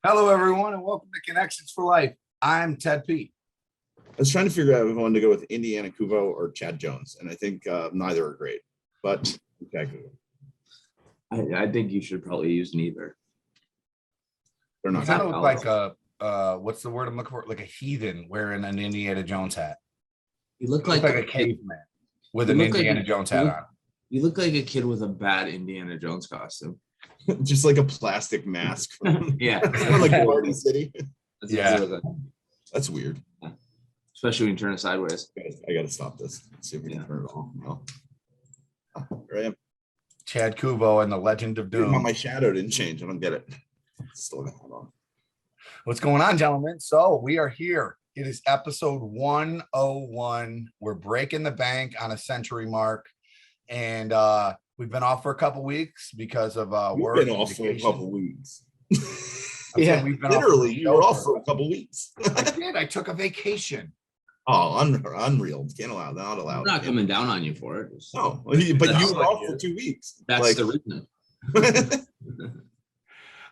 Hello, everyone, and welcome to Connections for Life. I'm Ted P. I was trying to figure out if I wanted to go with Indiana Kuvo or Chad Jones, and I think neither are great. But Chad Kuvo. I think you should probably use neither. They're You not kind of great. look like a what's the word I'm looking for? Like a heathen wearing an Indiana Jones hat. You look You look like like a caveman with you an look like Indiana a- Jones you hat look- on. You look like a kid with a bad Indiana Jones costume. Just like a plastic mask. Yeah. Or like Party City. That's Yeah. what you look like. That's weird. Especially when you turn it sideways. I gotta stop this. Let's see if we can turn it off. No. Here I am. Chad Kubo and the Legend of Doom. My shadow didn't change. I don't get it. Still got it on. What's going on, gentlemen? So we are here. It is episode 101. We're breaking the bank on a century mark, and we've been off for a couple weeks because of We've work. been and off for a vacation. couple weeks. I'm saying we've been Literally, off you were off for a couple weeks. I did. I took a vacation. Oh, unreal. Can't allow, not allowed. I'm not coming down on you for it. No, but you That's were like off you. for 2 weeks. That's the reason.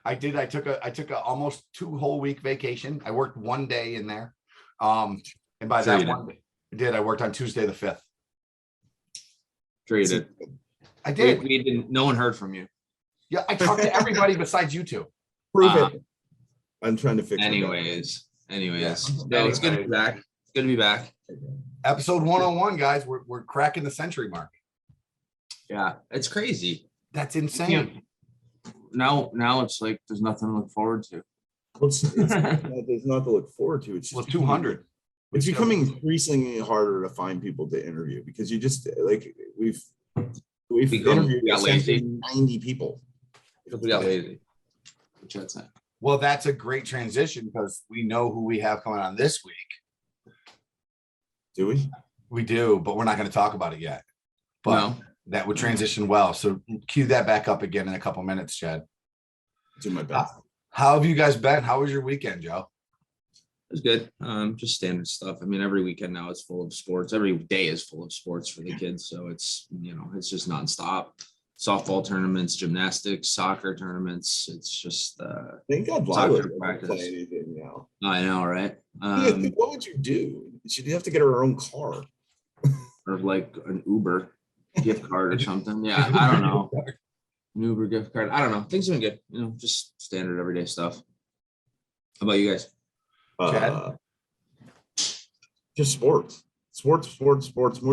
I did. I took a almost 2 whole week vacation. I worked 1 day in there. And by Sure that you one day, I worked on Tuesday the 5th. Sure you did. I did. We didn't. No one heard from you. Yeah, I talked to everybody besides you two. Prove it. I'm trying to fix it. Anyways. Yeah. No, it's good to be back. It's good to be back. Episode 101, guys. We're cracking the century mark. Yeah, it's crazy. That's insane. Now it's like there's nothing to look forward to. There's not to look forward to. It's just Well, 200. It's becoming increasingly harder to find people to interview because you just like we've interviewed we got lazy. 90 people. We got lazy. Which that's it. Well, that's a great transition because we know who we have coming on this week. Do we? We do, but we're not going to talk about it yet. But No. that would transition well. So cue that back up again in a couple minutes, Chad. Do my best. How have you guys been? How was your weekend, Joe? It was good. Just standard stuff. I mean, every weekend now is full of sports. Every day is full of sports for the kids. So it's it's just nonstop. Softball tournaments, gymnastics, soccer tournaments. It's just Thank God soccer Lila doesn't practice. play anything now. I know, right? What would you do? She'd have to get her own car. Or like an Uber gift card or something. Yeah, I don't know. An Uber gift card. I don't know. Things have been good. Just standard everyday stuff. How about you guys? Just sports, more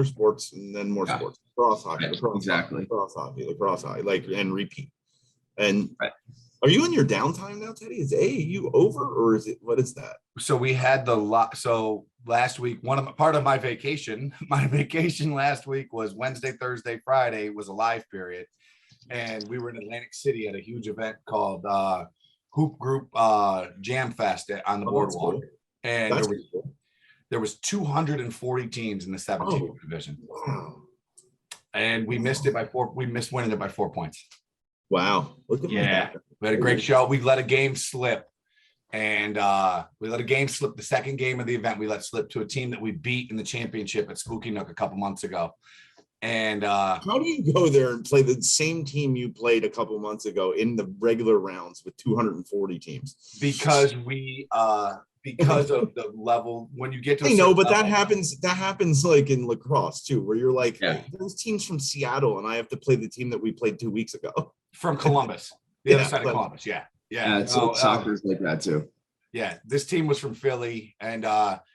sports, and then more Yeah. sports. Lacrosse hockey, Right, lacrosse exactly. hockey, lacrosse hockey, like and repeat. And Right. are you in your downtime now, Teddy? Is AAU over or is it what is that? So we had so last week, part of my vacation last week was Wednesday, Thursday, Friday was a live period. And we were in Atlantic City at a huge event called Hoop Group Jam Fest on the boardwalk. Cool. And That's cool. There was 240 teams in the 17th division. Wow. And we missed it by 4. We missed winning it by 4 points. Wow. Look at Yeah. that. We had a great show. We let a game slip. And we let a game slip. The second game of the event, we let slip to a team that we beat in the championship at Spooky Nook a couple months ago. And How do you go there and play the same team you played a couple months ago in the regular rounds with 240 teams? because of the level when you get to I know, but level, that happens like in lacrosse too, where you're like, Yeah. hey, those teams from Seattle and I have to play the team that we played 2 weeks ago. from Columbus, the other Yeah, side of but- Columbus. Yeah. It's No, soccer's like that too. yeah. This team was from Philly, and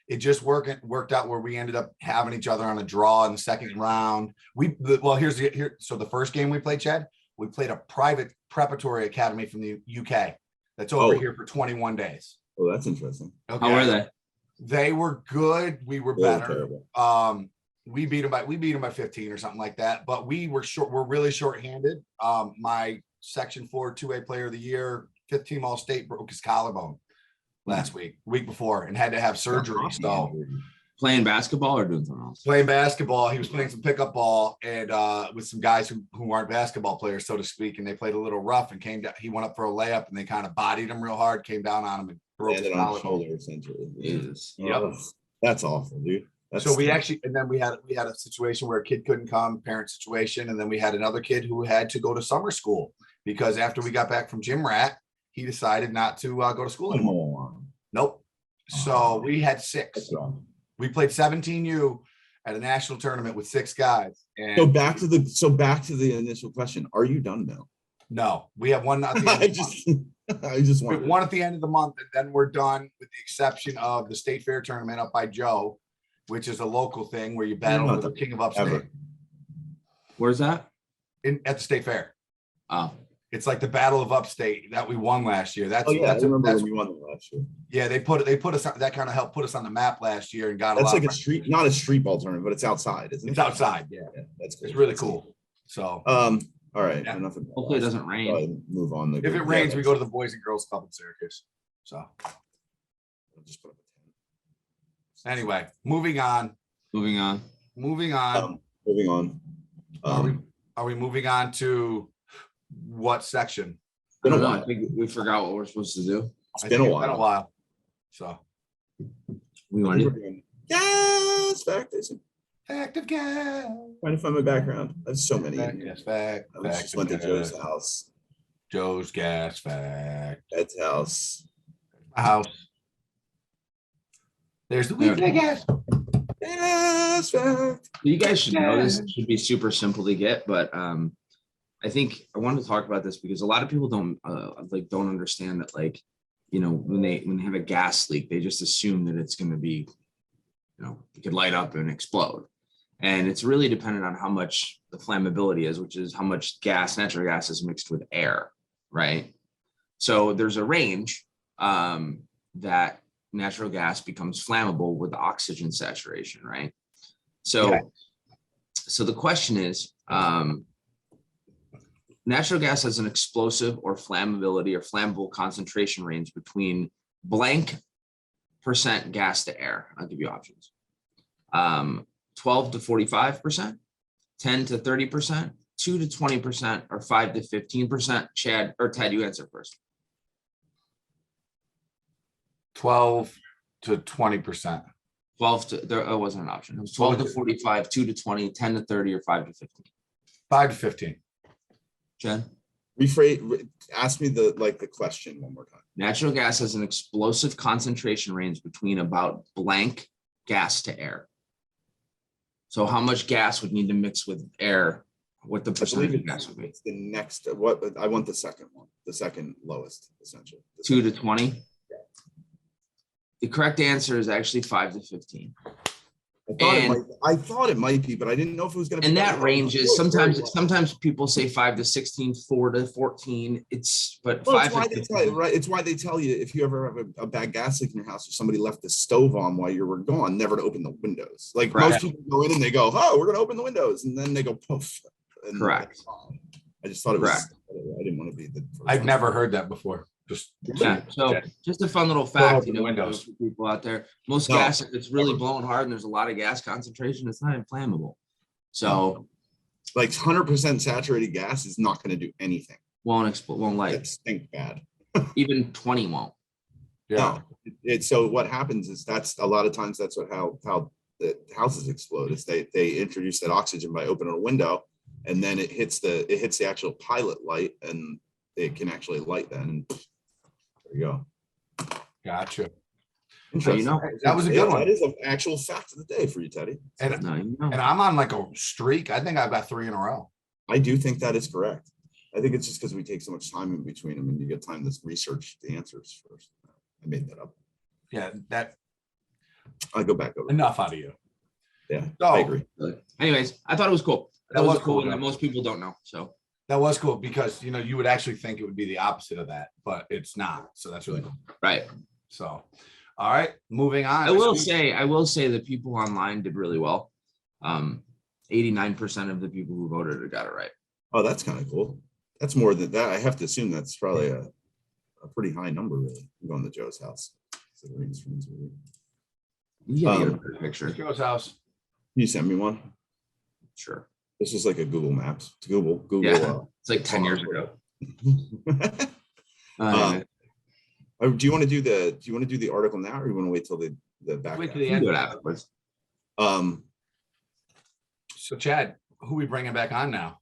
it just worked out where we ended up having each other on a draw in the second round. So the first game we played, Chad, we played a private preparatory academy from the UK that's over here for 21 days. Oh, that's interesting. Okay. How were they? They were good. We were They were better. terrible. We beat them by 15 or something like that, but we were short. We're really short-handed. My Section 4 2A player of the year, 5th team All-State, broke his collarbone last week before, and had to have surgery. So Playing basketball or doing something else? playing basketball, he was playing some pickup ball and with some guys who aren't basketball players, so to speak, and they played a little rough and came down. He went up for a layup and they kind of bodied him real hard, came down on him and broke his Landed on his collarbone. shoulder essentially. Is Yep. Oh, that's awful, dude. That's So we had a situation where a kid couldn't come, parent situation, and then we had another kid who had to go to summer school because after we got back from gym rat, he decided not to go to school anymore. Come on. Nope. So we had 6. That's wrong. We played 17U at a national tournament with 6 guys. And So back to the initial question. Are you done now? no, we have one at the end of the month. I just We want have one at the end of the month, and then we're done, with the exception of the state fair tournament up by Joe, which is a local thing where you battle not with the done. king of upstate Ever. Where's that? at the state fair. Oh, It's like the battle of upstate that we won last year. That's Oh yeah, I that's, remember that's when you won the last year. yeah. They put us on, that kind of helped put us on the map last year and got That's a like lot. a street, not a street ball tournament, but it's outside, isn't it? It's outside. Yeah, Yeah, that's cool. it's really That's cool. So All right. Yeah. Enough about hopefully it that. doesn't rain. Go ahead and move on. if it rains, we go to the Boys and Girls Club in Syracuse. So I'll just put up a 10. anyway, moving on. Moving on. Moving on. Moving on. Are we moving on to what section? I Been a don't know. while. I think we forgot what we're supposed to do. It's I been think a it's been a while. while. So We want to. Yes, fact. active gas. Trying to find my background. I have so many. Yes, fact. I just went to Joe's house. Joe's gas fact. Ed's house. House. There's the weekly gas. Yes, fact. You guys should know this. It should be super simple to get, but I think I wanted to talk about this because a lot of people don't understand that, like, you know, when they have a gas leak, they just assume that it's going to be, you know, it could light up and explode. And it's really dependent on how much the flammability is, which is how much natural gas is mixed with air, right? So there's a range that natural gas becomes flammable with oxygen saturation, right? So the question is, natural gas has an explosive or flammability or flammable concentration range between blank % gas to air. I'll give you options. 12 to 45%, 10 to 30%, 2 to 20%, or 5 to 15%. Chad or Ted, you answer first. 12 to 20%. 12 to, there wasn't an option. It was 12 to 45, 2 to 20, 10 to 30, or 5 to 15. 5 to 15. Chad? Ask me the question one more time. Natural gas has an explosive concentration range between about blank gas to air. So how much gas would need to mix with air? What the percentage of gas would be? It's the next, what I want the second one, the second lowest, essentially. 2 to 20. The correct answer is actually 5 to 15. I thought it might be, but I didn't know if it was going to be. And that range is sometimes people say 5 to 16, 4 to 14. It's 5 why to they tell you, right? It's why they tell you if you ever have a bad gas leak in your house or somebody left the stove on while you were gone, never to open the windows. Like most people go in and they go, "Oh, we're going to open the windows," and then they go poof. And correct. I just thought it was. Correct. I didn't want to be the. I've never heard that before. Yeah. So just a fun little fact, you know, windows for people out there. Most gas, if it's really blowing hard and there's a lot of gas concentration, it's not inflammable. So like 100% saturated gas is not going to do anything. Won't explode, won't light. It stink bad. Even 20 won't. Yeah. No. So what happens is that's a lot of times that's how the houses explode is they introduce that oxygen by opening a window, and then it hits the actual pilot light, and it can actually light then. And there you go. Gotcha. You know, that was a good one. That is an actual fact of the day for you, Teddy. And, no, you know. and I'm on like a streak. I think I've got 3 in a row. I do think that is correct. I think it's just because we take so much time in between them and you get time to research the answers first. I made that up. Yeah, that I'll go back over. enough out of you. Yeah, So, I agree. Anyways, I thought it was cool. That was cool, and though. most people don't know. So that was cool because you know you would actually think it would be the opposite of that, but it's not. So that's really cool. right. So, all right, moving on. I will say that people online did really well. 89% of the people who voted got it right. Oh, that's kind of cool. That's more than that. I have to assume that's probably a pretty high number, really. I'm going to Joe's house. You gotta get a better picture. Joe's house. Can you send me one? Sure. This is like a Google Maps. It's Google. Yeah. It's like 10 years ago. Do you want to do the article now, or you want to wait till the back? Wait half? till the You end. do it afterwards. So, Chad, who we bringing back on now?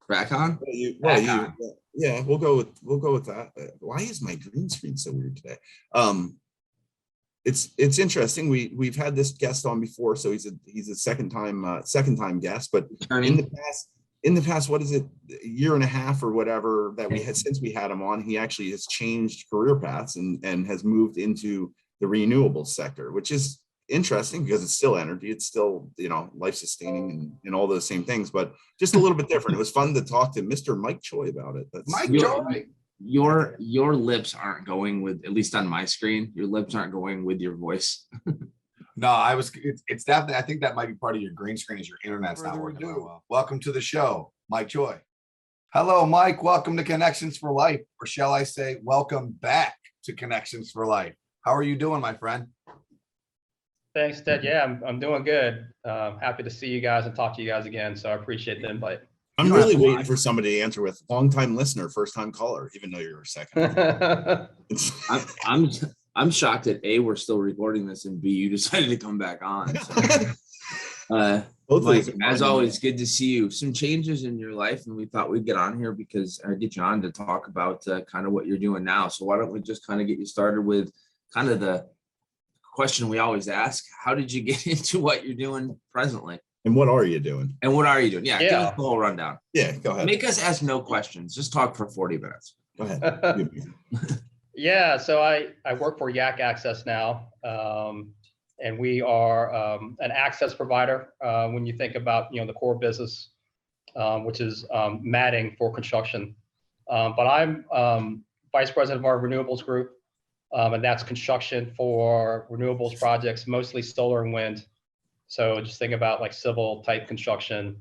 Crack on. Back on. Yeah, we'll go with that. Why is my green screen so weird today? It's interesting. We've had this guest on before, so he's a second time guest. But in the past, what is it, a year and a half or whatever that we had since we had him on, he actually has changed career paths and has moved into the renewables sector, which is interesting because it's still energy, it's still, life sustaining and all those same things, but just a little bit different. It was fun to talk to Mr. Mike Choi about it. Mike Choi. Your lips aren't going with, at least on my screen, your lips aren't going with your voice. No, it's definitely, I think that might be part of your green screen is your internet's not working very well. Welcome to the show, Mike Choi. Hello, Mike. Welcome to Connections for Life, or shall I say, welcome back to Connections for Life. How are you doing, my friend? Thanks, Ted. Yeah, I'm doing good. Happy to see you guys and talk to you guys again. So I appreciate the invite. I'm really waiting for somebody to answer with long-time listener, first-time caller, even though you're a second. I'm shocked that A, we're still recording this, and B, you decided to come back on. So, Mike, as always, good to see you. Some changes in your life, and we thought we'd get on here because I get you on to talk about kind of what you're doing now. So why don't we just kind of get you started with kind of the question we always ask: how did you get into what you're doing presently? And what are you doing? Yeah, give us the whole rundown. Yeah, go ahead. Make us ask no questions. Just talk for 40 minutes. Go ahead. Yeah, so I work for Yak Access now, and we are an access provider. When you think about the core business, which is matting for construction, but I'm vice president of our renewables group, and that's construction for renewables projects, mostly solar and wind. So just think about like civil type construction,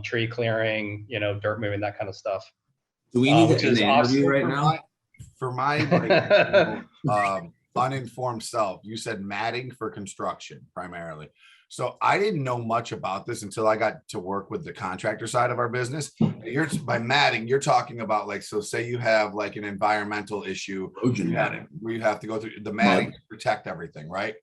tree clearing, dirt moving, that kind of stuff. Do we need to end the interview right now? For my uninformed self, you said matting for construction primarily. So I didn't know much about this until I got to work with the contractor side of our business. By matting, you're talking about so say you have like an environmental issue where you have to go through the matting to protect everything, right?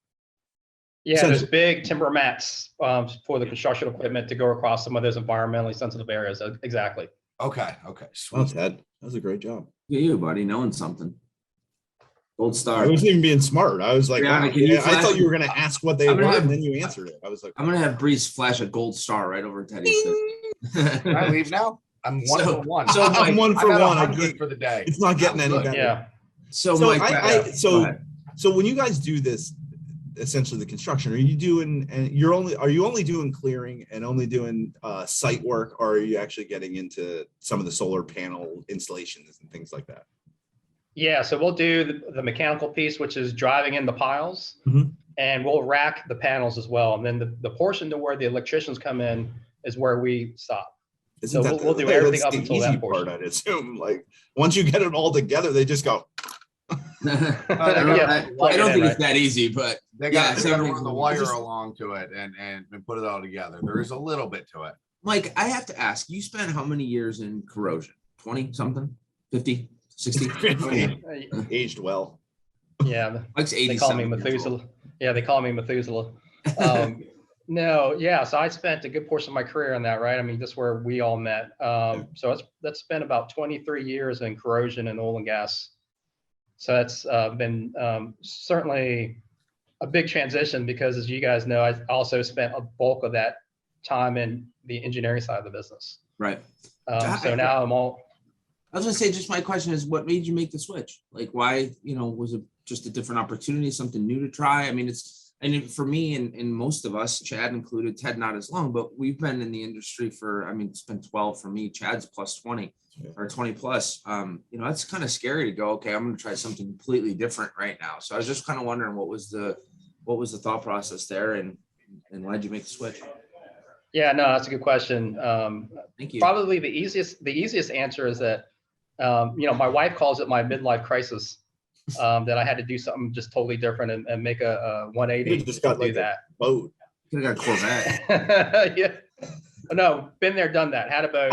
Yeah, there's big timber mats for the construction equipment to go across some of those environmentally sensitive areas. Exactly. Okay. Well, Ted, that was a great job. Yeah, you, buddy, knowing something. Gold star. I wasn't even being smart. I was like, Brianna, I thought you were going to ask what they were, and then you answered it. I was like, I'm going to have Breeze flash a gold star right over Teddy's. Can I leave now? I'm one for one. So I'm one for one. I get for the day. It's not getting any better. Yeah. So when you guys do this, essentially the construction, are you only doing clearing and only doing site work, or are you actually getting into some of the solar panel installations and things like that? Yeah, so we'll do the mechanical piece, which is driving in the piles, and we'll rack the panels as well. And then the portion to where the electricians come in is where we stop. We'll do everything up until that portion. I'd assume, like once you get it all together, they just go. I don't think it's that easy, but they got to run the wire along to it and put it all together. There is a little bit to it. Mike, I have to ask, you spent how many years in corrosion? 20 something? 50? 60? Aged well. Yeah. Mike's 80. They call me Methuselah. Yeah, they call me Methuselah. No, yeah. So I spent a good portion of my career in that, right? I mean, that's where we all met. So that's been about 23 years in corrosion and oil and gas. So that's been certainly a big transition because, as you guys know, I also spent a bulk of that time in the engineering side of the business. Right. So now I was gonna say, just my question is, what made you make the switch? Like, why? Was it just a different opportunity, something new to try? I mean, for me and most of us, Chad included, Ted not as long, but we've been in the industry for, it's been 12 for me. Chad's plus 20. Or 20 plus, that's kind of scary to go, okay, I'm going to try something completely different right now. So I was just kind of wondering what was the thought process there and why'd you make the switch? Yeah, no, that's a good question. Thank you. Probably the easiest answer is that, my wife calls it my midlife crisis, that I had to do something just totally different and make a 180. Just got like that boat. Could have got a Corvette. Yeah. No, been there, done that. Had a boat.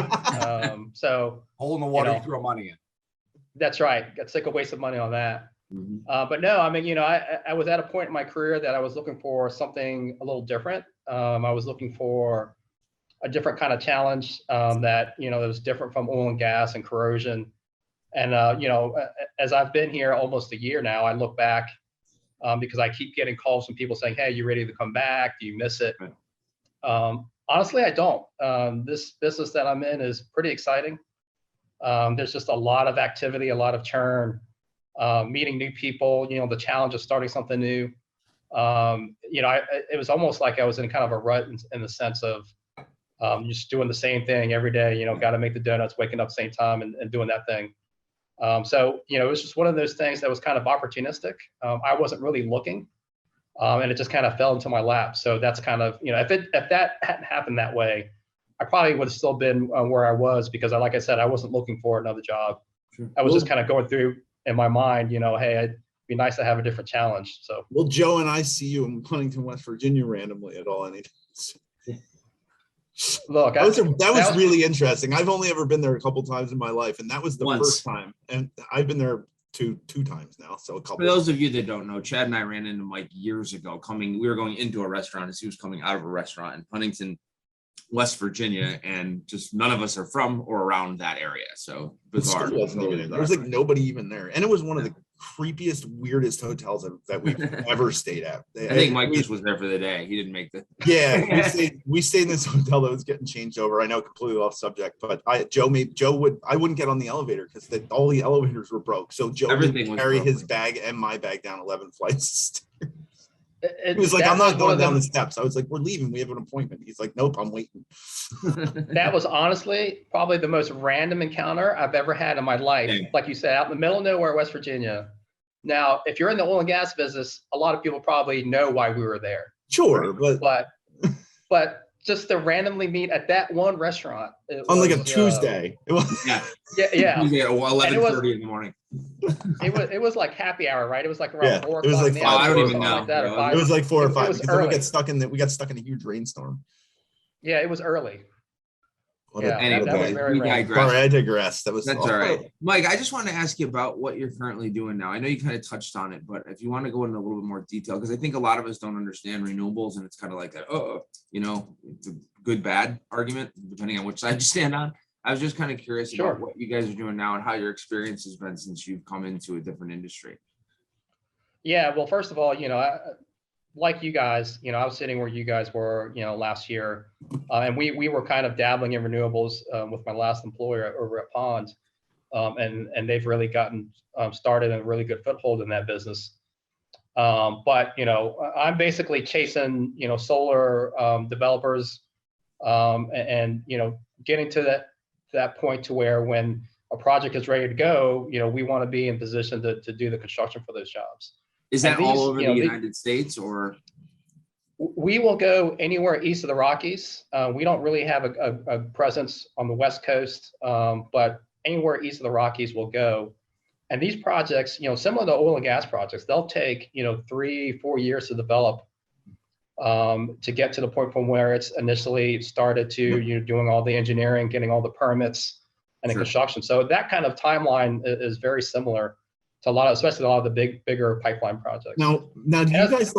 So hole in the water, you throw money in. That's right. Got sick of wasting money on that. Mm-hmm. But no, I was at a point in my career that I was looking for something a little different. I was looking for a different kind of challenge that, that was different from oil and gas and corrosion. And, as I've been here almost a year now, I look back because I keep getting calls from people saying, hey, you ready to come back? Do you miss it? Honestly, I don't. This business that I'm in is pretty exciting. There's just a lot of activity, a lot of churn, meeting new people, the challenge of starting something new. It was almost like I was in kind of a rut in the sense of just doing the same thing every day, got to make the donuts, waking up same time and doing that thing. So, it was just one of those things that was kind of opportunistic. I wasn't really looking, and it just kind of fell into my lap. So that's kind of, if that hadn't happened that way, I probably would have still been where I was because, like I said, I wasn't looking for another job. Sure. I was just kind of going through in my mind, hey, it'd be nice to have a different challenge. So, well, Joe and I see you in Huntington, West Virginia randomly at all anytime. Look, that was really interesting. I've only ever been there a couple times in my life, and that was the first time. And I've been there two times now. So a couple. For those of you that don't know, Chad and I ran into Mike years ago. We were going into a restaurant as he was coming out of a restaurant in Huntington, West Virginia, and just none of us are from or around that area. So bizarre. There was like nobody even there, and it was one of the creepiest, weirdest hotels that we've ever stayed at. I think Mike just was there for the day. He didn't make the. Yeah, we stayed in this hotel that was getting changed over. I know, completely off subject, but I wouldn't get on the elevator because all the elevators were broke. So Joe would carry his bag and my bag down 11 flights. He was like, I'm not going down the steps. I was like, we're leaving. We have an appointment. He's like, nope, I'm waiting. That was honestly probably the most random encounter I've ever had in my life. Yeah. Like you said, out in the middle of nowhere, West Virginia. Now, if you're in the oil and gas business, a lot of people probably know why we were there. Sure, but just to randomly meet at that one restaurant on like a Tuesday. It was yeah. Tuesday at 11:30 in the morning. It was like happy hour, right? It was like around 4 o'clock. It was like 5. I don't even know. Like that, or 5. It was like 4 or 5 because then we got stuck in a huge rainstorm. Yeah, it was early. Anyway, I digress. That's all right. Mike, I just want to ask you about what you're currently doing now. I know you kind of touched on it, but if you want to go into a little bit more detail, because I think a lot of us don't understand renewables, and it's kind of like that, it's a good, bad argument, depending on which side you stand on. I was just kind of curious about what you guys are doing now and how your experience has been since you've come into a different industry. Yeah, well, first of all, like you guys, I was sitting where you guys were, last year, and we were kind of dabbling in renewables with my last employer over at Pond, and they've really gotten started in a really good foothold in that business. But I'm basically chasing solar developers, and getting to that point to where when a project is ready to go, we want to be in position to do the construction for those jobs. Is that all over the United States, or? We will go anywhere east of the Rockies. We don't really have a presence on the West Coast, but anywhere east of the Rockies we'll go. And these projects, similar to oil and gas projects, they'll take 3-4 years to develop, to get to the point from where it's initially started to doing all the engineering, getting all the permits and the construction. So that kind of timeline is very similar to especially a lot of the bigger pipeline projects. Now, you guys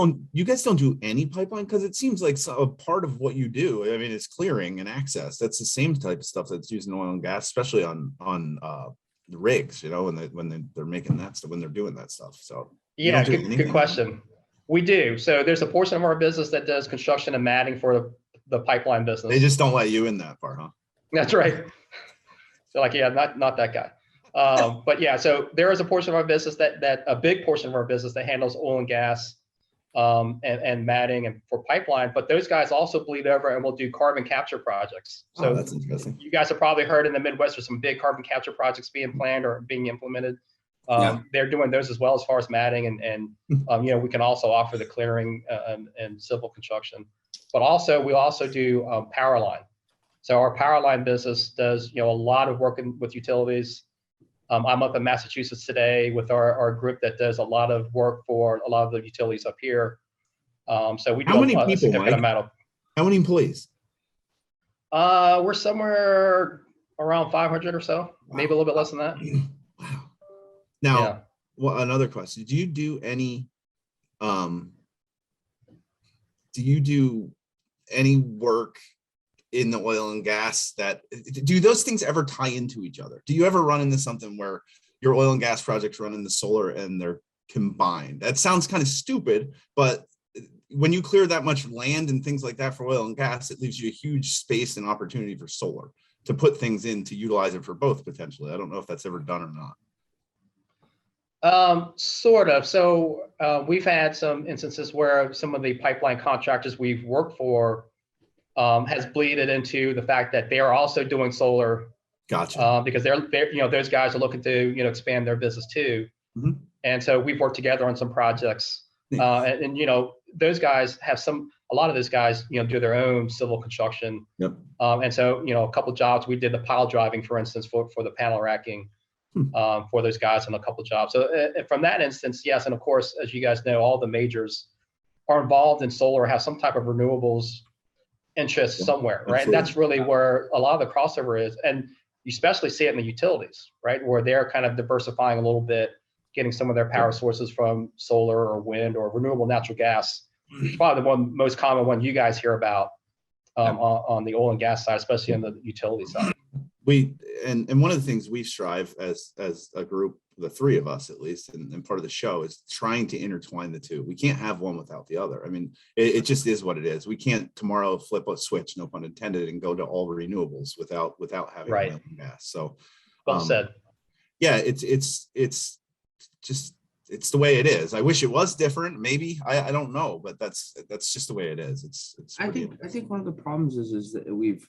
don't do any pipeline? Because it seems like a part of what you do, I mean, it's clearing and access. That's the same type of stuff that's used in oil and gas, especially on the rigs, when they're making that stuff, when they're doing that stuff. So yeah, good question. We do. So there's a portion of our business that does construction and matting for the pipeline business. They just don't let you in that part, huh? That's right. So not that guy. But yeah, so there is a portion of our business that a big portion of our business that handles oil and gas, and matting and for pipeline, but those guys also bleed over and will do carbon capture projects. So that's interesting. You guys have probably heard in the Midwest there's some big carbon capture projects being planned or being implemented. They're doing those as well as far as matting and we can also offer the clearing and civil construction, but we also do power line. So our power line business does a lot of work with utilities. I'm up in Massachusetts today with our group that does a lot of work for a lot of the utilities up here. So we do a significant amount of. How many employees? We're somewhere around 500 or so, maybe a little bit less than that. Wow. Now, another question: do you do any work in the oil and gas that do those things ever tie into each other? Do you ever run into something where your oil and gas projects run into solar and they're combined? That sounds kind of stupid, but when you clear that much land and things like that for oil and gas, it leaves you a huge space and opportunity for solar to put things in to utilize it for both potentially. I don't know if that's ever done or not. Sort of. So we've had some instances where some of the pipeline contractors we've worked for has bleeded into the fact that they are also doing solar. Gotcha. Because they're those guys are looking to expand their business too. Mhm. And so we've worked together on some projects. And those guys have a lot of those guys do their own civil construction. Yep. And so a couple of jobs we did the pile driving, for instance, for the panel racking. For those guys on a couple of jobs. So from that instance, yes. And of course, as you guys know, all the majors are involved in solar, have some type of renewables interest somewhere, right? And that's really where a lot of the crossover is. And you especially see it in the utilities, right? Where they're kind of diversifying a little bit, getting some of their power sources from solar or wind or renewable natural gas. It's probably the most common one you guys hear about on the oil and gas side, especially on the utility side. And one of the things we strive as a group, the three of us at least, and part of the show is trying to intertwine the two. We can't have one without the other. I mean, it just is what it is. We can't tomorrow flip a switch, no pun intended, and go to all renewables without having oil and gas. So well said. Yeah, it's just it's the way it is. I wish it was different. Maybe I don't know, but that's just the way it is. It's I think one of the problems is that we've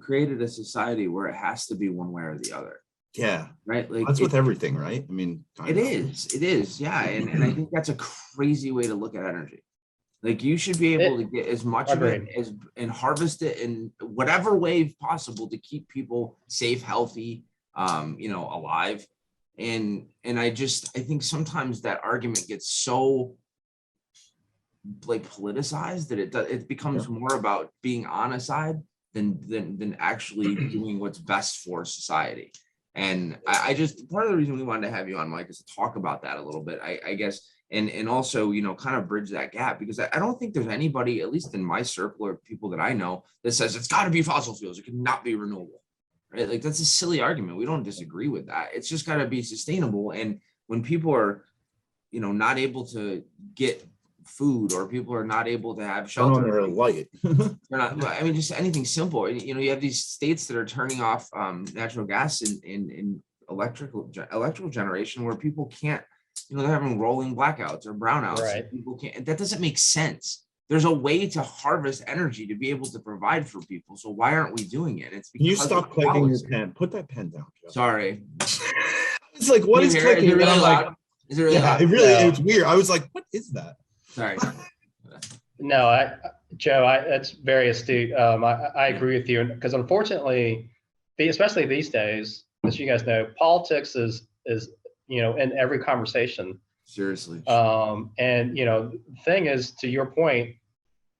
created a society where it has to be one way or the other. Yeah. Right. Like that's with everything, right? I mean, it is. Yeah. And I think that's a crazy way to look at energy. Like you should be able to get as much of it and harvest it in whatever way possible to keep people safe, healthy, alive. And I think sometimes that argument gets so like politicized that it becomes more about being on a side than actually doing what's best for society. And I just, part of the reason we wanted to have you on, Mike, is to talk about that a little bit, I guess, and also, kind of bridge that gap, because I don't think there's anybody, at least in my circle or people that I know, that says it's got to be fossil fuels. It cannot be renewable, right? Like that's a silly argument. We don't disagree with that. It's just got to be sustainable. And when people are, not able to get food, or people are not able to have shelter or light, they're not, I mean, just anything simple. You have these states that are turning off natural gas in electrical generation, where people can't, they're having rolling blackouts or brownouts. Right. People can't. That doesn't make sense. There's a way to harvest energy to be able to provide for people. So why aren't we doing it? It's because you stop clicking your pen. Put that pen down, Joe. Sorry. It's like, what is clicking? Is it really loud? Is it really loud? It's weird. I was like, what is that? Sorry. No, Joe, that's very astute. I agree with you, because unfortunately, especially these days, as you guys know, politics is in every conversation. Seriously. And the thing is, to your point,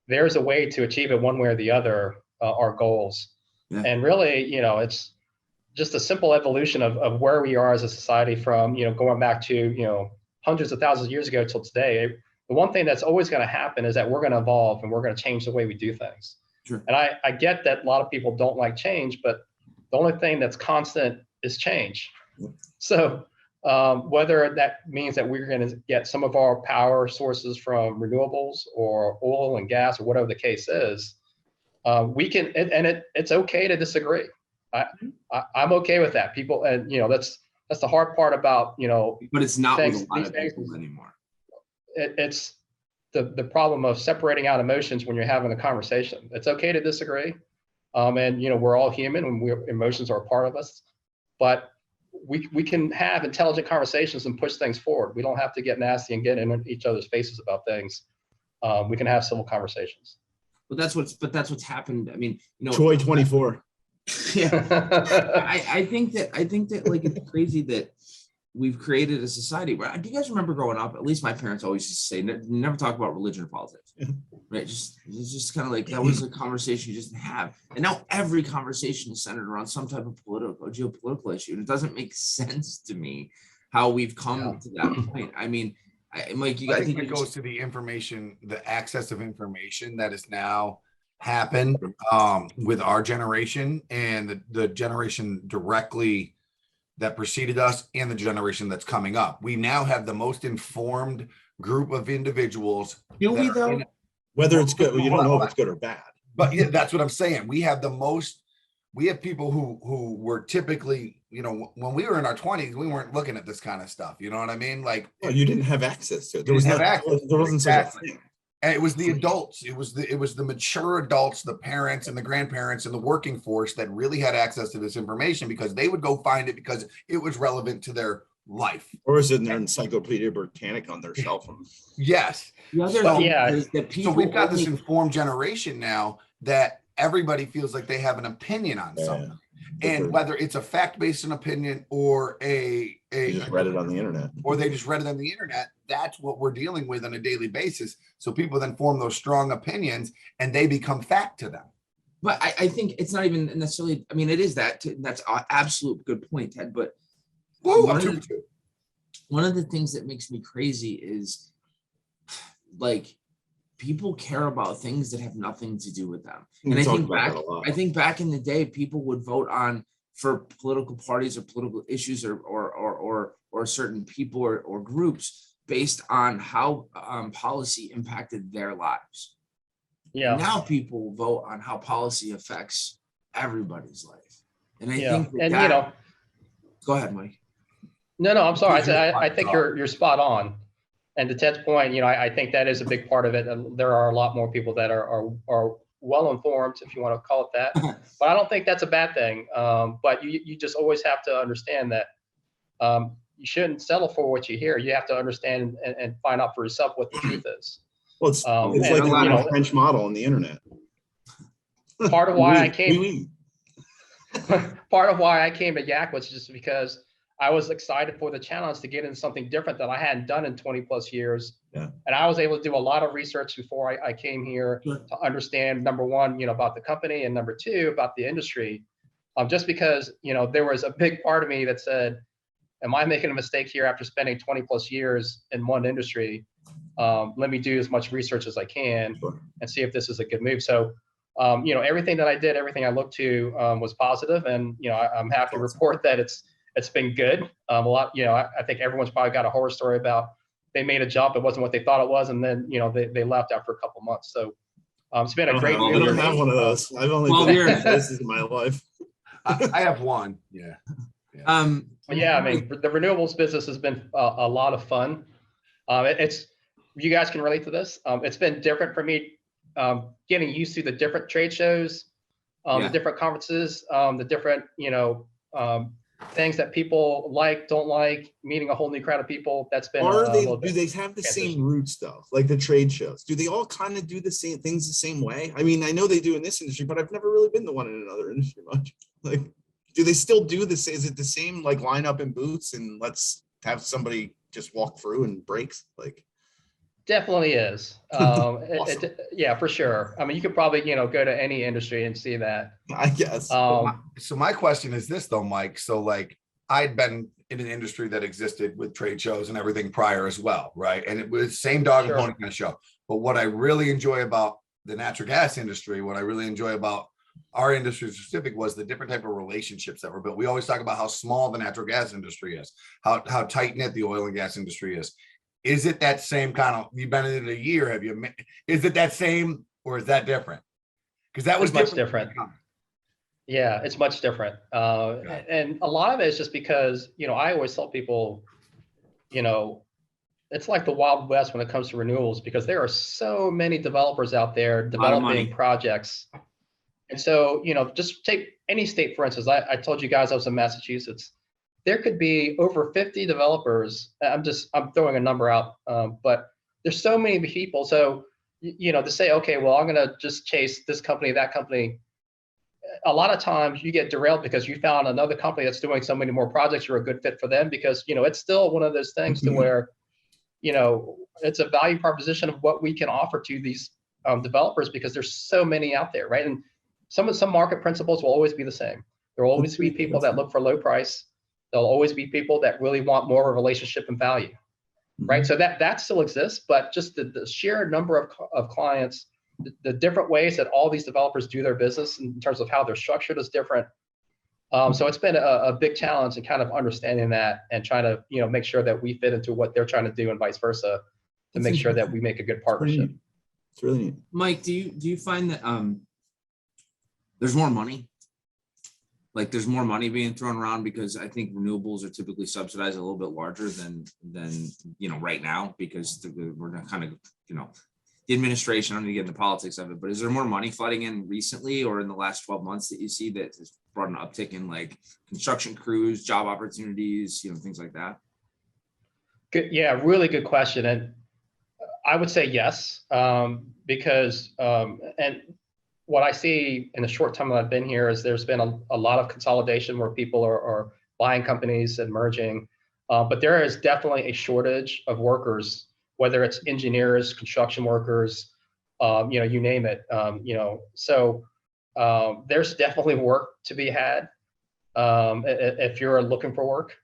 there's a way to achieve it one way or the other, our goals. Yeah. And really, it's just a simple evolution of where we are as a society from, going back to, hundreds of thousands of years ago till today. The one thing that's always going to happen is that we're going to evolve and we're going to change the way we do things. Sure. And I get that a lot of people don't like change, but the only thing that's constant is change. So whether that means that we're going to get some of our power sources from renewables or oil and gas or whatever the case is, we can, and it's okay to disagree. I'm okay with that. People, and that's the hard part about, but it's not with a lot of people anymore. It's the problem of separating out emotions when you're having a conversation. It's okay to disagree. And we're all human, and emotions are a part of us, but we can have intelligent conversations and push things forward. We don't have to get nasty and get in each other's faces about things. We can have civil conversations. But that's what's happened. I mean, Choi 24. Yeah. I think that like it's crazy that we've created a society where, do you guys remember growing up? At least my parents always used to say, never talk about religion or politics, right? It's just kind of like, that was a conversation you just didn't have. And now every conversation is centered around some type of political or geopolitical issue. And it doesn't make sense to me how we've come to that point. I mean, Mike, I think it goes to the information, the access of information that is now happen with our generation and the generation directly that preceded us and the generation that's coming up. We now have the most informed group of individuals. Do we that are though? in- Whether it's good, you Hold don't on, know hold if it's good or bad. But yeah, that's what I'm saying. We have we have people who were typically, when we were in our 20s, we weren't looking at this kind of stuff. You know what I mean? Like, No, you didn't have access to it. You didn't have not, access there wasn't such exactly. a thing. and it was the adults, it was the mature adults, the parents and the grandparents and the working force that really had access to this information because they would go find it because it was relevant to their life. Or is it in their Encyclopedia Britannica on their cell phone? Yes. The other So- thing Yeah. is that people So we've got this only- informed generation now that everybody feels like they have an opinion on something. And whether it's a fact-based opinion or You just read it on the internet. or they just read it on the internet, that's what we're dealing with on a daily basis. So people then form those strong opinions and they become fact to them. But I think it's not even necessarily, I mean, it is that, that's an absolute good point, Ted, but Whoa, One I'm of two the- for two. one of the things that makes me crazy is like people care about things that have nothing to do with them. We And I talk think about back, that a lot. I think back in the day, people would vote on for political parties or political issues or certain people or groups based on how policy impacted their lives. Yeah. Now people vote on how policy affects everybody's life. And I Yeah. think that, And, that go ahead, Mike. No, I'm sorry. Please, you're I fine. think you're spot on. And to Ted's point, I think that is a big part of it. And there are a lot more people that are well informed, if you want to call it that. But I don't think that's a bad thing. But you just always have to understand that you shouldn't settle for what you hear. You have to understand and find out for yourself what the truth is. Well, it's And, like the you French model on the internet. Part of why I Oui, came. oui, Part of why I came to Yak was just because I was excited for the challenge to get into something different that I hadn't done in 20 plus years. Yeah. And I was able to do a lot of research before I came here Sure. to understand, number one, about the company, and number two, about the industry. Just because, there was a big part of me that said, am I making a mistake here after spending 20 plus years in one industry? Let me do as much research as I can Sure. and see if this is a good move. So, everything that I did, everything I looked to was positive, and I'm happy to report that it's been good. A lot, I think everyone's probably got a horror story about they made a jump, it wasn't what they thought it was, and then they left after a couple months. So it's been a great I move. don't have one of those. I've only Well, been you're- in places in my life. I have one. Yeah. But yeah, I mean, the renewables business has been a lot of fun. It's you guys can relate to this. It's been different for me, getting used to the different trade shows, Yeah. the different conferences, the different things that people like, don't like, meeting a whole new crowd of people. That's been Are a they? little Do bit. they have the same transition. roots though? Like the trade shows? Do they all kind of do the same things the same way? I mean, I know they do in this industry, but I've never really been to one in another industry much. Like, do they still do this? Is it the same like line up in booths and let's have somebody just walk through and breaks? Like, Definitely is. Awesome. Yeah, for sure. I mean, you could probably go to any industry and see that. I guess. So my question is this though, Mike. So like I'd been in an industry that existed with trade shows and everything prior as well, right? And it was same dog Sure. and pony kind of show. But what I really enjoy about the natural gas industry, what I really enjoy about our industry specific was the different type of relationships that were built. We always talk about how small the natural gas industry is, how tight knit the oil and gas industry is. Is it that same kind of? You've been in it a year. Have you? Is it that same or is that different? Because that was It's much different. different. Yeah, it's much different. And a lot of it is just because, I always tell people, it's like the Wild West when it comes to renewables, because there are so many developers out there lot of money. developing projects. And so, just take any state, for instance. I told you guys I was in Massachusetts. There could be over 50 developers. I'm throwing a number out, but there's so many people. So, to say, okay, well, I'm going to just chase this company, that company. A lot of times you get derailed because you found another company that's doing so many more projects. You're a good fit for them because, it's still one of those things to where, it's a value proposition of what we can offer to these developers because there's so many out there, right? And some market principles will always be the same. There will always be people that look for low price. There'll always be people that really want more of a relationship and value, right? So that still exists, but just the sheer number of clients the different ways that all these developers do their business in terms of how they're structured is different. So it's been a big challenge in kind of understanding that and trying to, make sure that we fit into what they're trying to do and vice versa to make sure that we make a good partnership. It's really neat. Mike, do you find that there's more money? Like there's more money being thrown around because I think renewables are typically subsidized a little bit larger than right now because we're not kind of the administration. I'm going to get into politics of it, but is there more money flooding in recently or in the last 12 months that you see that has brought an uptick in like construction crews, job opportunities, things like that? Good, yeah, really good question, and I would say yes, because and what I see in the short time that I've been here is there's been a lot of consolidation where people are buying companies and merging, but there is definitely a shortage of workers, whether it's engineers, construction workers, you name it. So there's definitely work to be had if you're looking for work.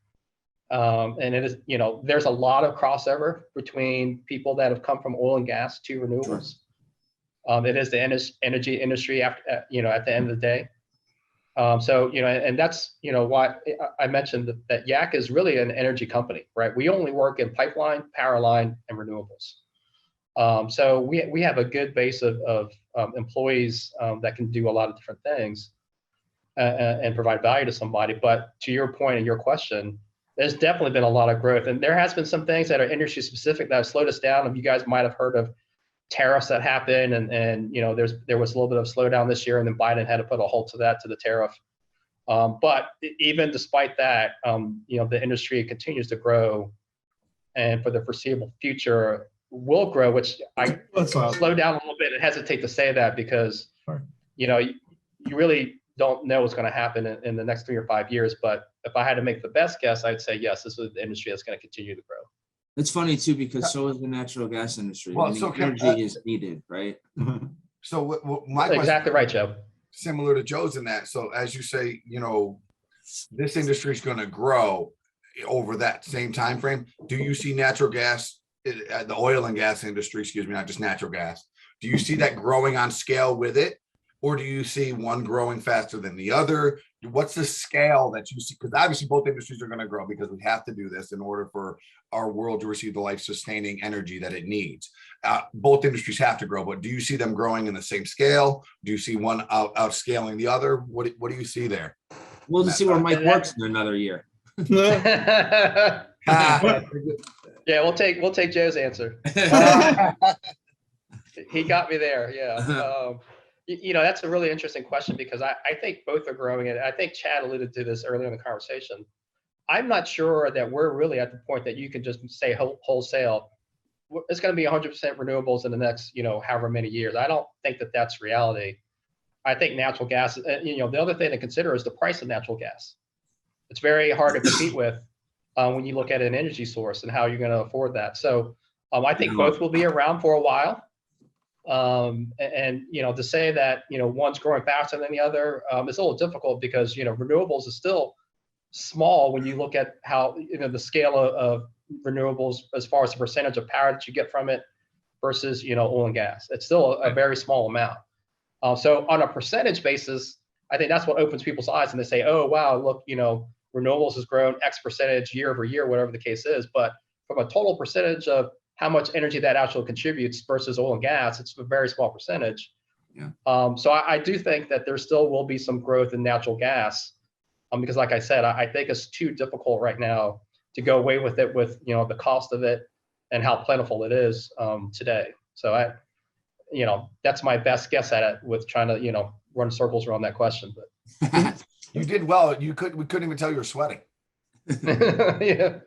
And it is, there's a lot of crossover between people that have come from oil and gas to renewables. It is the energy industry at the end of the day. So, and that's, why I mentioned that Yak is really an energy company, right? We only work in pipeline, power line, and renewables. So we have a good base of employees that can do a lot of different things and provide value to somebody. But to your point and your question, there's definitely been a lot of growth, and there has been some things that are industry specific that have slowed us down. You guys might have heard of tariffs that happened, and there was a little bit of slowdown this year, and then Biden had to put a halt to the tariff. But even despite that, the industry continues to grow, and for the foreseeable future will grow. Which I slow down a little bit and hesitate to say that because you really don't know what's going to happen in the next 3 or 5 years. But if I had to make the best guess, I'd say yes, this is the industry that's going to continue to grow. It's funny too, because so is the natural gas industry. Well, I mean, so energy is needed, right? So my That's exactly question, right, Joe. similar to Joe's in that. So as you say, this industry is going to grow over that same time frame. Do you see natural gas, the oil and gas industry, excuse me, not just natural gas? Do you see that growing on scale with it? Or do you see one growing faster than the other? What's the scale that you see? Because obviously both industries are going to grow because we have to do this in order for our world to receive the life-sustaining energy that it needs. Both industries have to grow, but do you see them growing in the same scale? Do you see one outscaling the other? What do you see there? We'll just see where Mike works in another year. Yeah, we'll take Joe's answer. He got me there. Yeah. That's a really interesting question because I think both are growing, and I think Chad alluded to this earlier in the conversation. I'm not sure that we're really at the point that you can just say wholesale, it's going to be 100% renewables in the next, however many years. I don't think that that's reality. I think natural gas, the other thing to consider is the price of natural gas. It's very hard to compete with when you look at an energy source and how you're going to afford that. So I think both will be around for a while. To say that, one's growing faster than the other, it's a little difficult because, renewables is still small when you look at how, the scale of renewables as far as the percentage of power that you get from it versus, oil and gas. It's still a very small amount. So on a percentage basis, I think that's what opens people's eyes and they say, oh, wow, look, renewables has grown X percentage year over year, whatever the case is. But from a total percentage of how much energy that actually contributes versus oil and gas, it's a very small percentage. Yeah. So I do think that there still will be some growth in natural gas because like I said, I think it's too difficult right now to go away with it with, the cost of it and how plentiful it is today. So that's my best guess at it with trying to, run circles around that question. But You did well. We couldn't even tell you were sweating. yeah.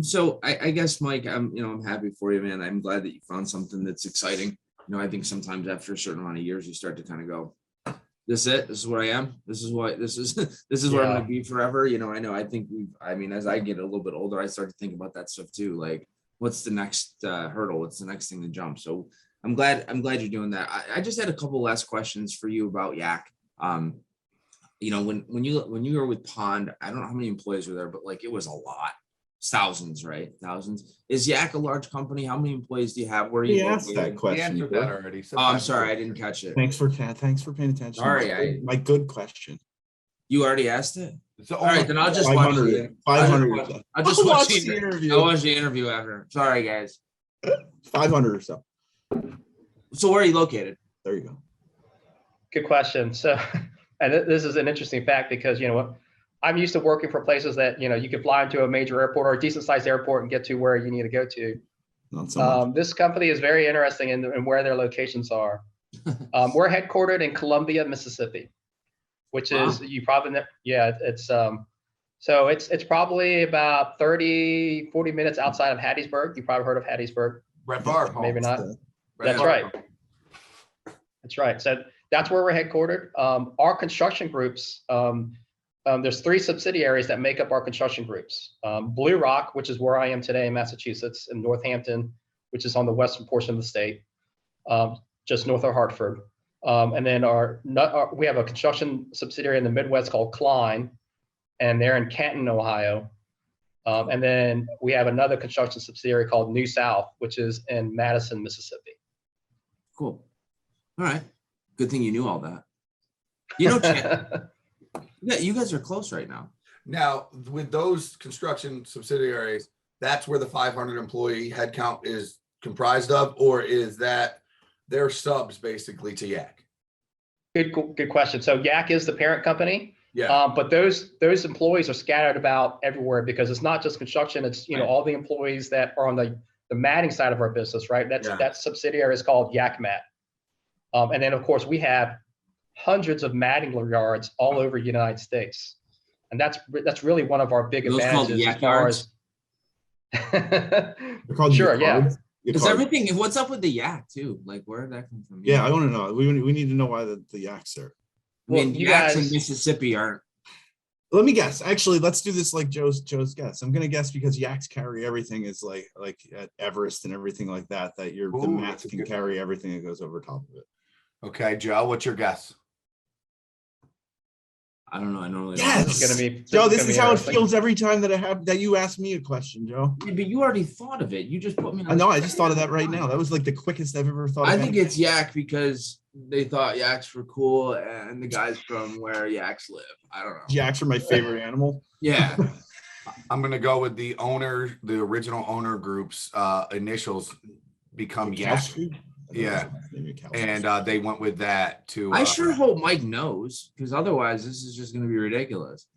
So I guess, Mike, I'm happy for you, man. I'm glad that you found something that's exciting. I think sometimes after a certain amount of years, you start to kind of go, this is it. This is where I am. This is where I'm going to be forever. I think as I get a little bit older, I start to think about that stuff too. Like, what's the next hurdle? What's the next thing to jump? So I'm glad you're doing that. I just had a couple last questions for you about Yak. When you were with Pond, I don't know how many employees were there, but like it was a lot. thousands, right? Thousands. Is Yak a large company? How many employees do you have? Where are He you asked that located? We question. answered that already. Oh, I'm sorry, I didn't catch it. Thanks for paying attention. Sorry, My good question. You already asked it? So All right, then I'll just watch 500. the, I'll just watch the the interview. I'll watch the interview after. Sorry, guys. 500 or so. So where are you located? There you go. Good question. So, and this is an interesting fact because, you know what, I'm used to working for places that, you know, you can fly into a major airport or a decent sized airport and get to where you need to go to. Not so much. This company is very interesting in where their locations are. We're headquartered in Columbia, Mississippi, which is, Wow. you probably, yeah, it's, so it's probably about 30, 40 minutes outside of Hattiesburg. You probably heard of Hattiesburg. Brett Favre. Maybe not. Brett That's Favre. right. That's right. So that's where we're headquartered. Our construction groups, there's 3 subsidiaries that make up our construction groups. Blue Rock, which is where I am today in Massachusetts, and Northampton, which is on the western portion of the state, just north of Hartford. And then we have a construction subsidiary in the Midwest called Klein, and they're in Canton, Ohio. And then we have another construction subsidiary called New South, which is in Madison, Mississippi. Cool. All right. Good thing you knew all that. You know, Chad, yeah, you guys are close right now. Now, with those construction subsidiaries, that's where the 500 employee headcount is comprised of, or is that their subs basically to Yak? Good question. So Yak is the parent company. Yeah. But those employees are scattered about everywhere because it's not just construction. It's, you know, Right. all the employees that are on the matting side of our business, right? Yeah. That subsidiary is called Yak Mat. And then of course we have hundreds of matting yards all over the United States. And that's really one of our big Those called advantages yak as far yards? They're called Sure, yeah. Yacards. Is Yacards. everything, what's up with the yak too? Like, where did that come from? Yeah, I want to know. We need to know why the yaks are. I mean, Well, you yaks in guys- Mississippi aren't. Let me guess. Actually, let's do this like Joe's guess. I'm gonna guess because yaks carry everything is like at Everest and everything like that. That the Ooh, mats that's a can good- carry everything that goes over top of it. Okay, Joe, what's your guess? I don't know. I normally Yes. This is gonna be Joe, this gonna is be how it interesting. feels every time that you ask me a question, Joe. Yeah, but you already thought of it. You just put me on. I know. I just thought of that right now. That was like the quickest I've ever thought. I of think anything. it's yak because they thought yaks were cool and the guys from where yaks live. I don't know. yaks are my favorite animal. Yeah. I'm gonna go with the original owner group's initials become Yak, Kowski? Yeah. Maybe Kowski. and they went with that to. I sure hope Mike knows because otherwise this is just going to be ridiculous.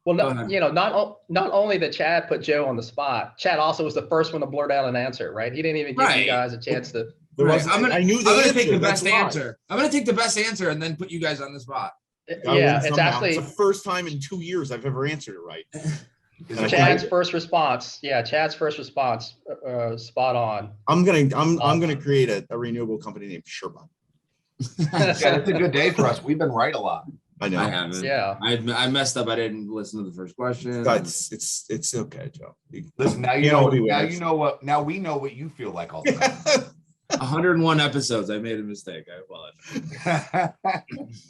Well, Go no, ahead. you know, not only did Chad put Joe on the spot, Chad also was the first one to blurt out an answer, right? He didn't even give Right. you guys a chance to. There Right. wasn't- I'm gonna, I knew the I'm gonna answer. take the That's best why. answer. I'm gonna take the best answer and then put you guys on the spot. I Yeah, win it's somehow. actually the first time in 2 years I've ever answered it right. Is it Chad's right? first response. Yeah, Chad's first response, spot on. I'm gonna create a renewable company named Sherpa. Yeah, it's a good day for us. We've been right a lot. I know. I haven't. Yeah. I messed up. I didn't listen to the first question. It's okay, Joe. Listen, now you You know. know What, we now winners. you know what. Now we know what you feel like all the time. 101 episodes. I made a mistake. I apologize.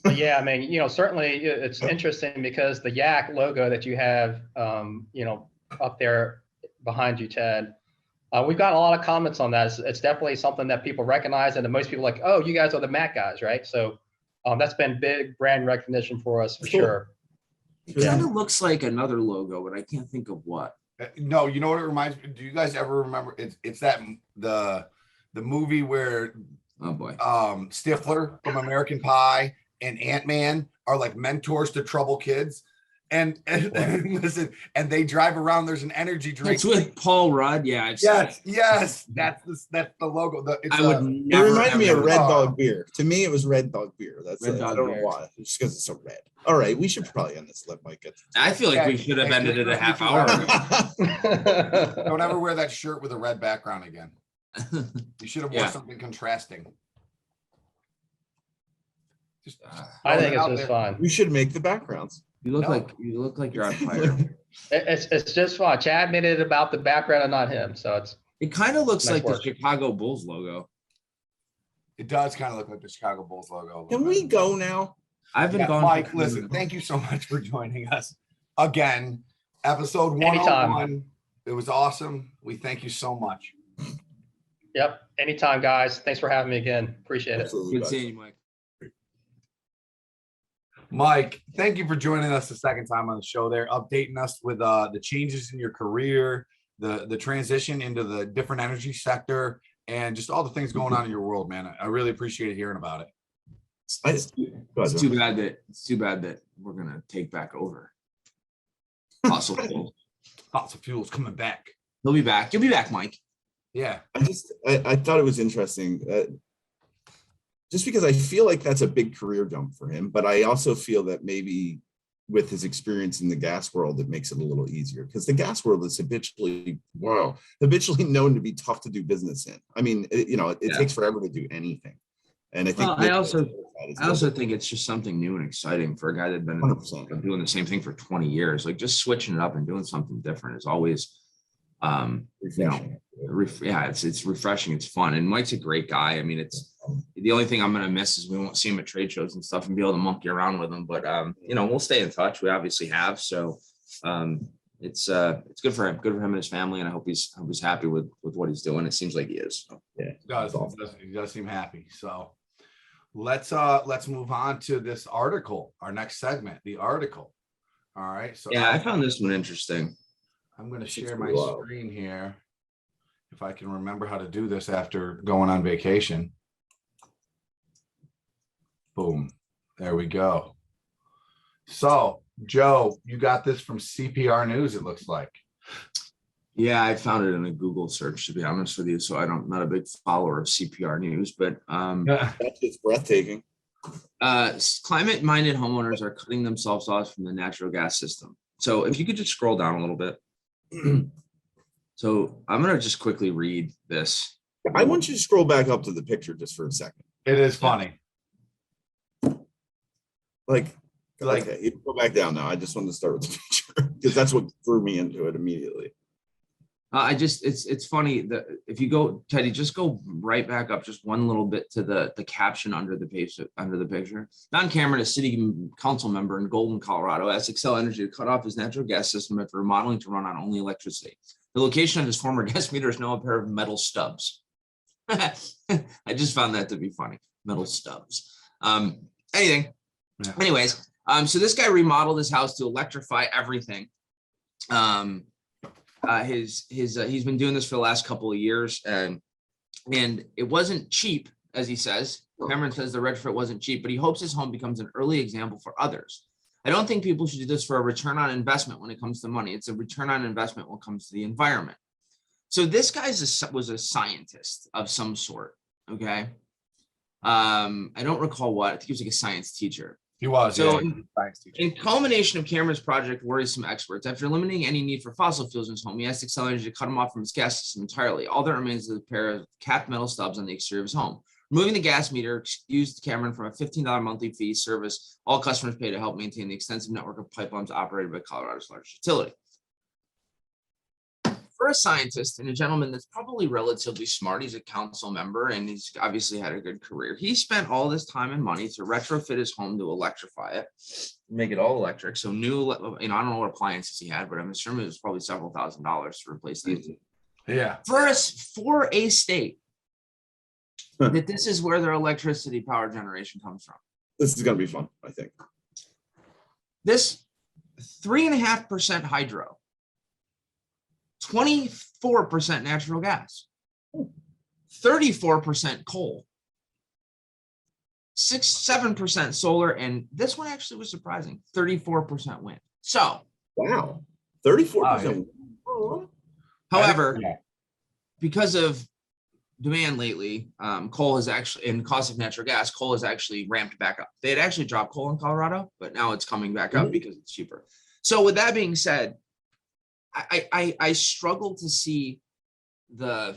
But yeah, I mean, you know, certainly it's interesting because the Yak logo that you have, you know, up there behind you, Ted, we've got a lot of comments on that. It's definitely something that people recognize, and that most people are like, oh, you guys are the Mac guys, right? So that's been big brand recognition for us for Cool. sure. It kind of looks like another logo, but I can't think of what. No, you know what it reminds me. Do you guys ever remember? It's that the movie where Oh boy. Stifler from American Pie and Ant-Man are like mentors to trouble kids. And listen, and they drive around. There's an energy drink. It's with Paul Rudd. Yeah. I've seen it. Yes, that's the logo. I would It never. reminded me of ever- Red Oh. Dog beer. To me, it was Red Dog beer. That's Red it. I Dog don't know beer. why. It's just because it's so red. All right, we should probably end this. Let Mike get. I feel like we should have ended it a half hour ago. Don't ever wear that shirt with a red background again. You should have Yeah. worn something contrasting. Just I think throwing it it's out just there. fun. We should make the backgrounds. You look No. like you're on fire. It's just fun. Chad made it about the background and not him. So it's It kind of looks Nice like work. the Chicago Bulls logo. It does kind of look like the Chicago Bulls logo. a little Can bit. we go now? I've been Yeah, gone. Mike, for- listen, thank you so much for joining us again. Episode Anytime. 101. It was awesome. We thank you so much. Yep. Anytime, guys. Thanks for having me again. Appreciate it. Absolutely. Good guys. seeing you, Mike. Mike, thank you for joining us the second time on the show there, updating us with the changes in your career, the transition into the different energy sector, and just all the things going on in your world, man. I really appreciate hearing about it. It's too bad that we're gonna take back over fossil fuels. Fossil fuels coming back. He'll be back. You'll be back, Mike. Yeah. I thought it was interesting, just because I feel like that's a big career jump for him, but I also feel that maybe with his experience in the gas world, it makes it a little easier, because the gas world is habitually known to be tough to do business in. I mean, it takes forever to do anything. And I think I also think it's just something new and exciting for a guy that had been 100%. doing the same thing for 20 years. Like, just switching it up and doing something different is always, refreshing. it's refreshing. It's fun. And Mike's a great guy. I mean, it's the only thing I'm going to miss is we won't see him at trade shows and stuff and be able to monkey around with him. But, we'll stay in touch. We obviously have. So it's good for him. Good for him and his family. And I hope he's happy with what he's doing. It seems like he is. So. Yeah, He does seem happy. So let's move on to this article, our next segment, the article. All right. So yeah, I found this one interesting. I'm going to share my screen here, if I can remember how to do this after going on vacation. Boom. There we go. So, Joe, you got this from CPR News, it looks like. Yeah, I found it in a Google search, to be honest with you. So I'm not a big follower of CPR News, but That's just breathtaking. climate-minded homeowners are cutting themselves off from the natural gas system. So if you could just scroll down a little bit. So I'm going to just quickly read this. I want you to scroll back up to the picture just for a second. It is funny. Okay, you can go back down now. I just wanted to start with the picture because that's what threw me into it immediately. It's funny that if you go, Teddy, just go right back up just one little bit to the caption under the picture. Don Cameron, a city council member in Golden, Colorado, asked Xcel Energy to cut off his natural gas system after remodeling to run on only electricity. The location of his former gas meter is now a pair of metal stubs. I just found that to be funny. Metal stubs. Anyways, so this guy remodeled his house to electrify everything. He's been doing this for the last couple of years, and it wasn't cheap, as he says. Cameron says the retrofit wasn't cheap, but he hopes his home becomes an early example for others. I don't think people should do this for a return on investment when it comes to money. It's a return on investment when it comes to the environment. So this guy was a scientist of some sort. Okay. I don't recall what. I think he was like a science teacher. He was. So yeah, in culmination of Cameron's project worries some experts. After eliminating any need for fossil fuels in his home, he asked Xcel Energy to cut him off from his gas system entirely. All that remains is a pair of capped metal stubs on the exterior of his home. Removing the gas meter excused Cameron from a $15 monthly fee service all customers pay to help maintain the extensive network of pipelines operated by Colorado's largest utility. For a scientist and a gentleman that's probably relatively smart, he's a council member and he's obviously had a good career. He spent all this time and money to retrofit his home to electrify it, make it all electric. So new, I don't know what appliances he had, but I'm assuming it was probably several $1,000s to replace these. Yeah. For a state that this is where their electricity power generation comes from. This is going to be fun, I think. This 3.5% hydro, 24% natural gas, 34% coal, 7% solar, and this one actually was surprising, 34% wind. So, wow, 34%. However, because of demand lately, coal has actually, and cost of natural gas, coal has actually ramped back up. They had actually dropped coal in Colorado, but now it's coming back up because it's cheaper. So with that being said, I struggle to see the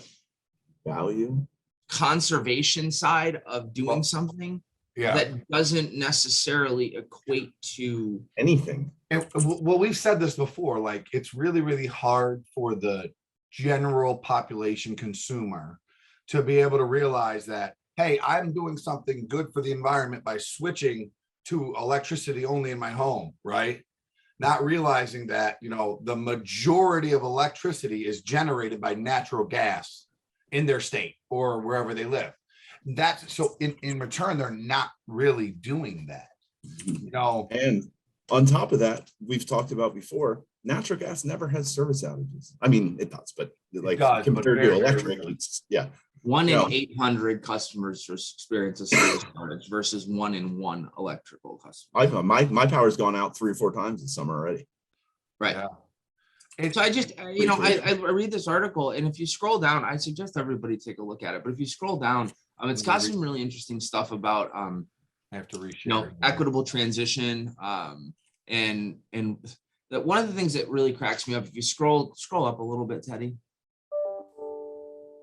value conservation side of doing something that doesn't necessarily equate to anything. And well, we've said this before, like it's really, really hard for the general population consumer to be able to realize that, hey, I'm doing something good for the environment by switching to electricity only in my home, right? not realizing that, the majority of electricity is generated by natural gas in their state or wherever they live. That's so in return, they're not really doing that. And on top of that, we've talked about before, natural gas never has service outages. I mean, it does, but like does, but compared very, to very electric, rarely. it's yeah. 1 in No. 800 customers experience a service outage versus 1 in 1 electrical customer. My power's gone out 3 or 4 times this summer already. Right. Yeah. So I just, I read this article, and if you scroll down, I suggest everybody take a look at it. But if you scroll down, it's got some really interesting stuff about, I have to reshare. equitable transition, and that one of the things that really cracks me up, if you scroll up a little bit, Teddy,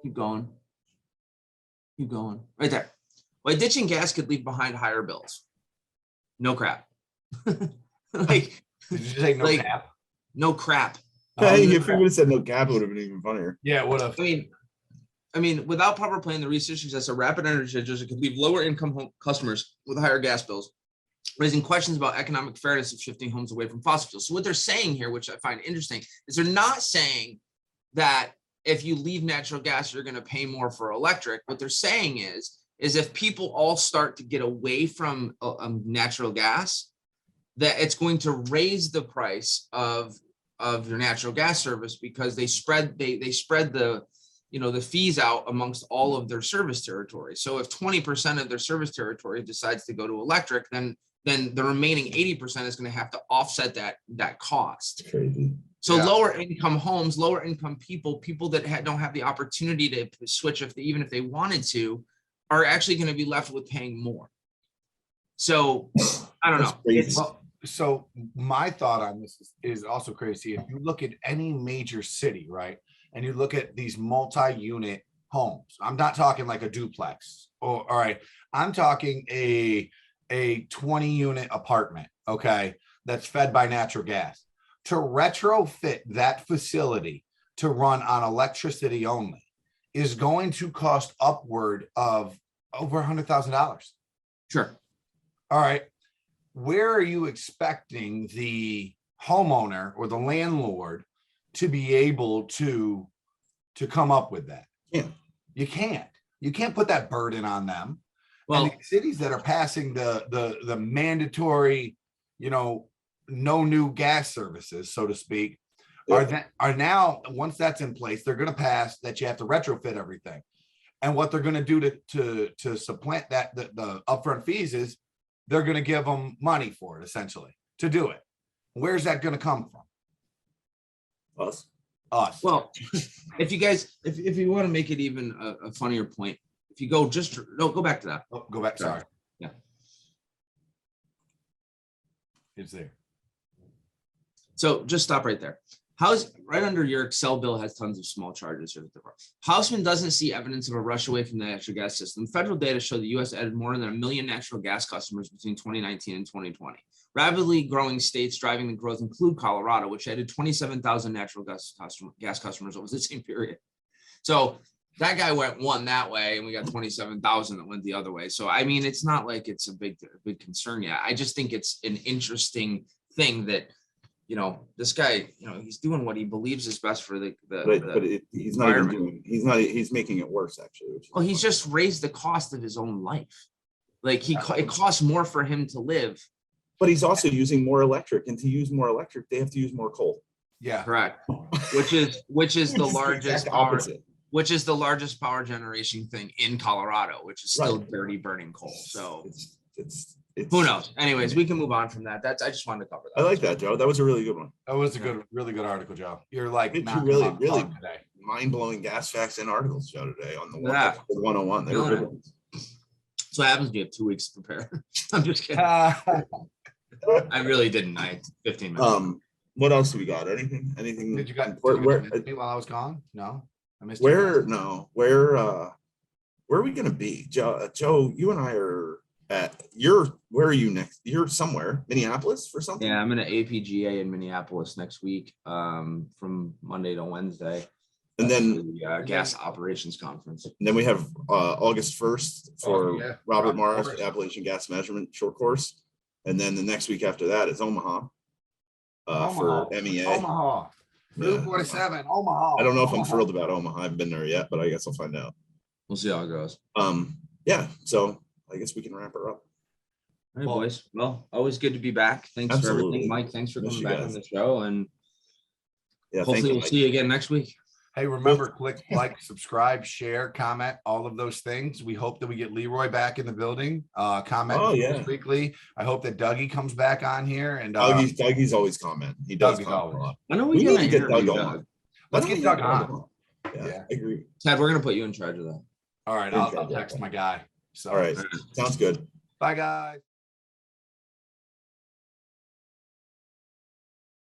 keep going, right there. Why ditching gas could leave behind higher bills. No crap. Like, Did you say no like, cap? no crap. Hey, if you would have said no cap, it would have been even funnier. Yeah, it would have. I mean, without proper planning, the research suggests a rapid energy transition could leave lower income home customers with higher gas bills, raising questions about economic fairness of shifting homes away from fossil fuels. So what they're saying here, which I find interesting, is they're not saying that if you leave natural gas, you're going to pay more for electric. What they're saying is if people all start to get away from natural gas, that it's going to raise the price of your natural gas service, because they spread the the fees out amongst all of their service territory. So if 20% of their service territory decides to go to electric, then the remaining 80% is going to have to offset that cost. It's crazy. So lower income homes, lower income people that don't have the opportunity to switch even if they wanted to, are actually going to be left with paying more. So I don't know. So my thought on this is also crazy. If you look at any major city, right, and you look at these multi-unit homes, I'm not talking like a duplex. All right, I'm talking a 20-unit apartment, okay, that's fed by natural gas. To retrofit that facility to run on electricity only is going to cost upward of over $100,000. Sure. All right. Where are you expecting the homeowner or the landlord to be able to come up with that? Yeah. You can't put that burden on them. Well, and the cities that are passing the mandatory, no new gas services, so to speak, are now, once that's in place, they're going to pass that you have to retrofit everything. And what they're going to do to supplant that, the upfront fees, is they're going to give them money for it, essentially, to do it. Where's that going to come from? Us. Well, if you guys, if you want to make it even a funnier point, if you go go back to that. Oh, go back. Sorry. Yeah. It's there. So just stop right there. Right under your Excel bill has tons of small charges here. Houseman doesn't see evidence of a rush away from the natural gas system. Federal data show the U.S. added more than 1 million natural gas customers between 2019 and 2020. Rapidly growing states driving the growth include Colorado, which added 27,000 natural gas customers over the same period. So that guy went one that way, and we got 27,000 that went the other way. So I mean, it's not like it's a big concern yet. I just think it's an interesting thing that, this guy, he's doing what he believes is best for he's not even doing, he's making it worse, actually. Well, he's just raised the cost of his own life. Like it costs more for him to live. But he's also using more electric, and to use more electric, they have to use more coal. Yeah. Correct. Which is the largest opposite. Which is the largest power generation thing in Colorado, which is still dirty burning coal. So it's who knows? Anyways, we can move on from that. I just wanted to cover that. I like that, Joe. That was a really good one. That was a really good article, Joe. You're like really today. Mind-blowing gas facts and articles, Joe, today on the 101. They were good ones. So what happens when you have 2 weeks to prepare? I'm just kidding. I really didn't. I had 15 minutes. What else do we got? Anything? Did you got where while I was gone? No, I missed. Where are we gonna be, Joe? You and I are at where are you next? You're somewhere, Minneapolis for something? Yeah, I'm in an APGA in Minneapolis next week, from Monday to Wednesday. And then the gas operations conference. And then we have August 1st for Robert Morris Appalachian Gas Measurement short course. And then the next week after that is Omaha. for Omaha. MEA. Omaha. Route Yeah. 47, Omaha. I don't know if I'm Omaha. thrilled about Omaha. I haven't been there yet, but I guess I'll find out. We'll see how it goes. Yeah, so I guess we can wrap her up. All right, Well- boys. Well, always good to be back. Thanks for Absolutely. everything, Mike. Thanks for Miss coming you back guys. on the show, and Yeah, thank hopefully you, we'll Mike. see you again next week. Hey, remember, click like, subscribe, share, comment, all of those things. We hope that we get Leroy back in the building. Comment Oh, yeah. weekly. I hope that Dougie comes back on here, and Dougie's always commenting. He does Dougie's comment always. a lot. I know We we need gotta to get Doug interview on. Doug. Let's Why get don't we Doug on. Yeah, Yeah. I agree. Ted, we're gonna put you in charge of that. All right, Good I'll job, text Doug. my guy. So, All right, sounds good. bye, guys.